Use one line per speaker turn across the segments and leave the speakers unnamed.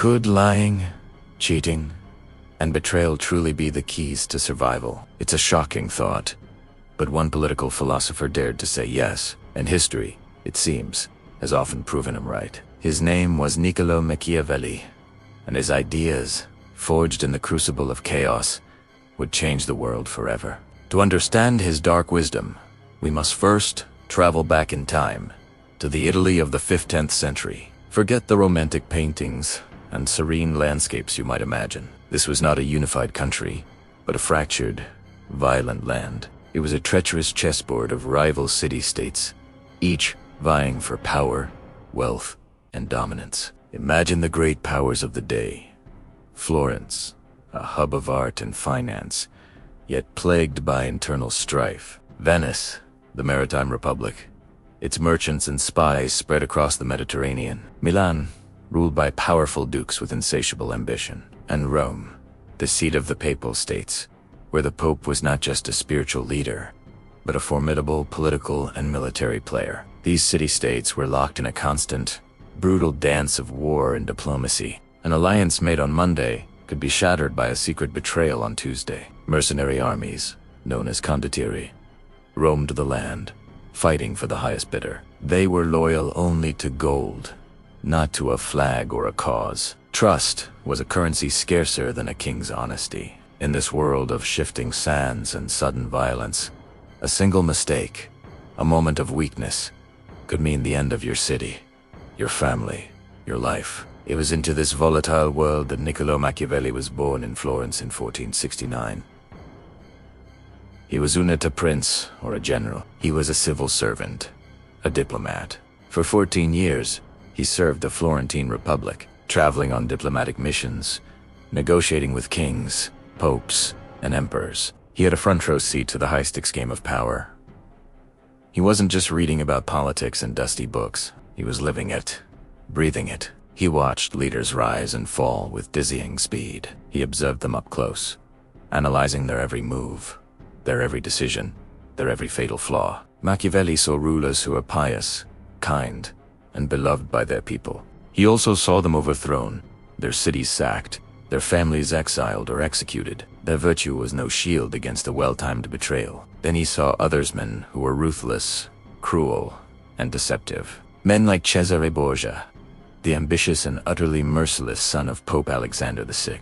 Could lying, cheating, and betrayal truly be the keys to survival? It's a shocking thought, but one political philosopher dared to say yes, and history, it seems, has often proven him right. His name was Niccolò Machiavelli, and his ideas, forged in the crucible of chaos, would change the world forever. To understand his dark wisdom, we must first travel back in time to the Italy of the 5th-10th century. Forget the romantic paintings and serene landscapes you might imagine. This was not a unified country, but a fractured, violent land. It was a treacherous chessboard of rival city-states, each vying for power, wealth, and dominance. Imagine the great powers of the day. Florence, a hub of art and finance, yet plagued by internal strife. Venice, the maritime republic, its merchants and spies spread across the Mediterranean. Milan, ruled by powerful dukes with insatiable ambition. And Rome, the seat of the Papal States, where the Pope was not just a spiritual leader, but a formidable political and military player. These city-states were locked in a constant, brutal dance of war and diplomacy. An alliance made on Monday could be shattered by a secret betrayal on Tuesday. Mercenary armies, known as condottieri, roamed the land, fighting for the highest bidder. They were loyal only to gold, not to a flag or a cause. Trust was a currency scarcer than a king's honesty. In this world of shifting sands and sudden violence, a single mistake, a moment of weakness, could mean the end of your city, your family, your life. It was into this volatile world that Niccolò Machiavelli was born in Florence in 1469. He was not a prince or a general. He was a civil servant, a diplomat. For 14 years, he served the Florentine Republic, traveling on diplomatic missions, negotiating with kings, popes, and emperors. He had a front-row seat to the high-stakes game of power. He wasn't just reading about politics in dusty books. He was living it, breathing it. He watched leaders rise and fall with dizzying speed. He observed them up close, analyzing their every move, their every decision, their every fatal flaw. Machiavelli saw rulers who were pious, kind, and beloved by their people. He also saw them overthrown, their cities sacked, their families exiled or executed. Their virtue was no shield against a well-timed betrayal. Then he saw others men who were ruthless, cruel, and deceptive. Men like Cesare Borgia, the ambitious and utterly merciless son of Pope Alexander VI.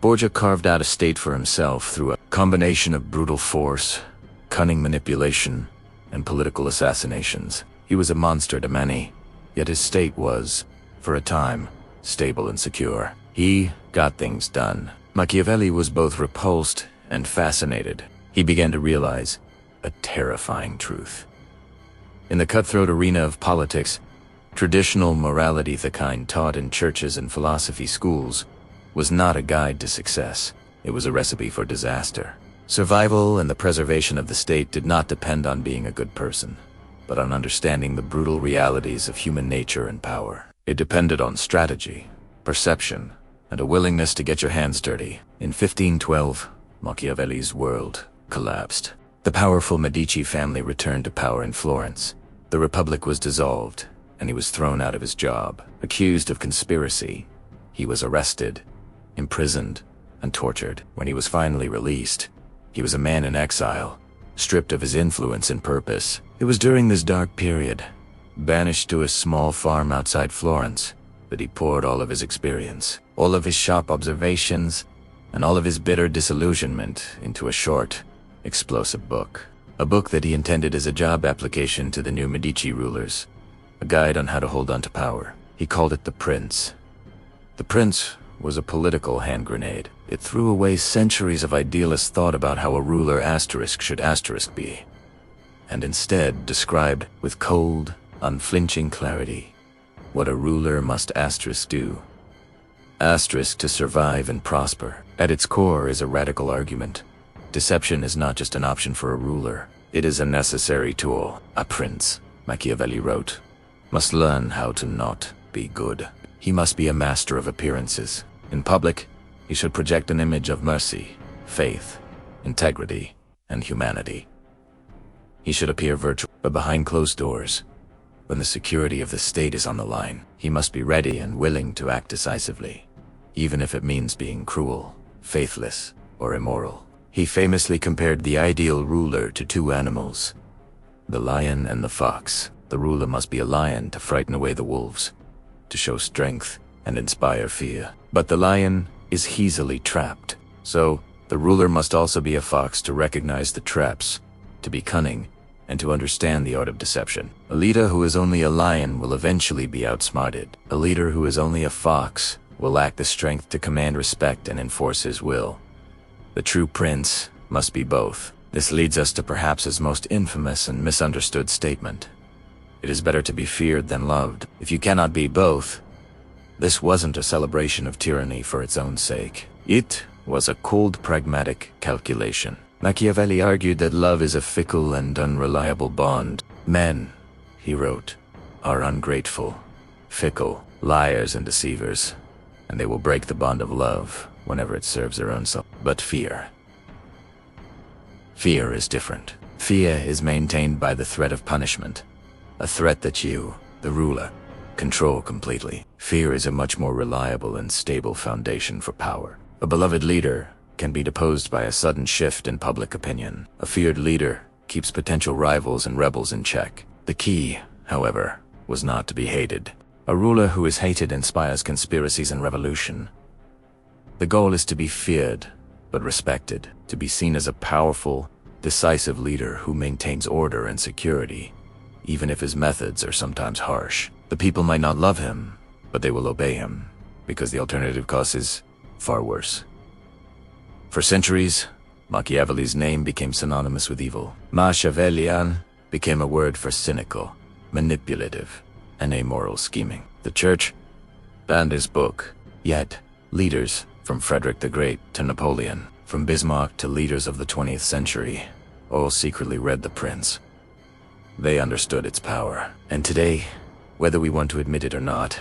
Borgia carved out a state for himself through a combination of brutal force, cunning manipulation, and political assassinations. He was a monster to many, yet his state was, for a time, stable and secure. He got things done. Machiavelli was both repulsed and fascinated. He began to realize a terrifying truth. In the cutthroat arena of politics, traditional morality, the kind taught in churches and philosophy schools, was not a guide to success. It was a recipe for disaster. Survival and the preservation of the state did not depend on being a good person, but on understanding the brutal realities of human nature and power. It depended on strategy, perception, and a willingness to get your hands dirty. In 1512, Machiavelli's world collapsed. The powerful Medici family returned to power in Florence. The Republic was dissolved, and he was thrown out of his job. Accused of conspiracy, he was arrested, imprisoned, and tortured. When he was finally released, he was a man in exile, stripped of his influence and purpose. It was during this dark period, banished to a small farm outside Florence, that he poured all of his experience, all of his sharp observations, and all of his bitter disillusionment into a short, explosive book. A book that he intended as a job application to the new Medici rulers, a guide on how to hold on to power. He called it The Prince. The Prince was a political hand grenade. It threw away centuries of idealist thought about how a ruler should be, and instead described with cold, unflinching clarity what a ruler must do. To survive and prosper. At its core is a radical argument. Deception is not just an option for a ruler. It is a necessary tool. A prince, Machiavelli wrote, must learn how to not be good. He must be a master of appearances. In public, he should project an image of mercy, faith, integrity, and humanity. He should appear virtuous, but behind closed doors, When the security of the state is on the line, he must be ready and willing to act decisively, even if it means being cruel, faithless, or immoral. He famously compared the ideal ruler to two animals, the lion and the fox. The ruler must be a lion to frighten away the wolves, to show strength and inspire fear. But the lion is easily trapped, so the ruler must also be a fox to recognize the traps, to be cunning, and to understand the art of deception. A leader who is only a lion will eventually be outsmarted. A leader who is only a fox will lack the strength to command respect and enforce his will. The true prince must be both. This leads us to perhaps his most infamous and misunderstood statement. It is better to be feared than loved. If you cannot be both, this wasn't a celebration of tyranny for its own sake. It was a cold, pragmatic calculation. Machiavelli argued that love is a fickle and unreliable bond. Men, he wrote, are ungrateful, fickle, liars and deceivers, and they will break the bond of love whenever it serves their own soul. But fear is different. Fear is maintained by the threat of punishment, a threat that you, the ruler, control completely. Fear is a much more reliable and stable foundation for power. A beloved leader can be deposed by a sudden shift in public opinion. A feared leader keeps potential rivals and rebels in check. The key, however, was not to be hated. A ruler who is hated inspires conspiracies and revolution. The goal is to be feared, but respected, to be seen as a powerful, decisive leader who maintains order and security, even if his methods are sometimes harsh. The people might not love him, but they will obey him, because the alternative cost is far worse. For centuries, Machiavelli's name became synonymous with evil. Machiavellian became a word for cynical, manipulative, and amoral scheming. The church banned his book, yet leaders from Frederick the Great to Napoleon, from Bismarck to leaders of the 20th century, all secretly read The Prince. They understood its power. And today, whether we want to admit it or not,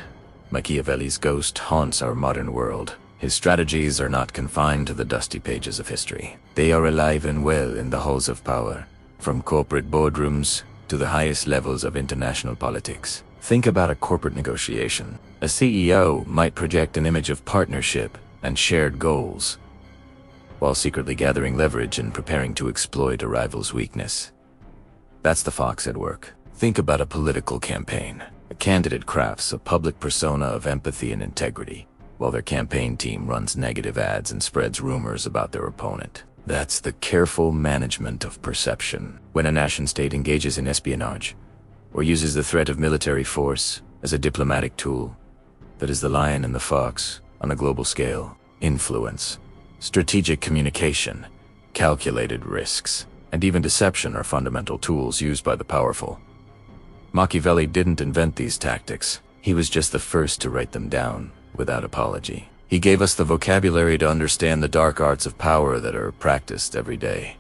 Machiavelli's ghost haunts our modern world. His strategies are not confined to the dusty pages of history. They are alive and well in the halls of power, from corporate boardrooms to the highest levels of international politics. Think about a corporate negotiation. A CEO might project an image of partnership and shared goals, while secretly gathering leverage and preparing to exploit a rival's weakness. That's the fox at work. Think about a political campaign. A candidate crafts a public persona of empathy and integrity, while their campaign team runs negative ads and spreads rumors about their opponent. That's the careful management of perception. When a nation-state engages in espionage, or uses the threat of military force as a diplomatic tool, that is the lion and the fox on a global scale. Influence, strategic communication, calculated risks, and even deception are fundamental tools used by the powerful. Machiavelli didn't invent these tactics. He was just the first to write them down without apology. He gave us the vocabulary to understand the dark arts of power that are practiced every day.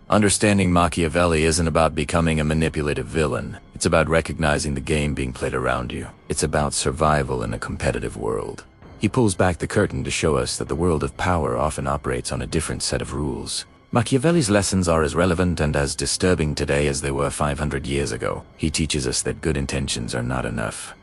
Understanding Machiavelli isn't about becoming a manipulative villain. It's about recognizing the game being played around you. It's about survival in a competitive world. He pulls back the curtain to show us that the world of power often operates on a different set of rules. Machiavelli's lessons are as relevant and as disturbing today as they were 500 years ago. He teaches us that good intentions are not enough,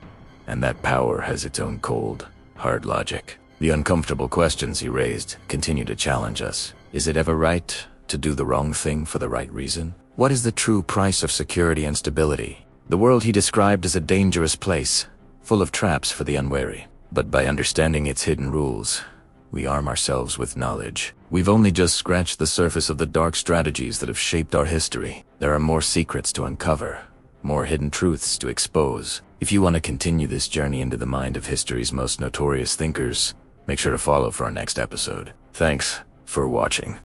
and that power has its own cold, hard logic. The uncomfortable questions he raised continue to challenge us. Is it ever right to do the wrong thing for the right reason? What is the true price of security and stability? The world he described as a dangerous place, full of traps for the unwary. But by understanding its hidden rules, we arm ourselves with knowledge. We've only just scratched the surface of the dark strategies that have shaped our history. There are more secrets to uncover, more hidden truths to expose. If you want to continue this journey into the mind of history's most notorious thinkers, make sure to follow for our next episode. Thanks for watching.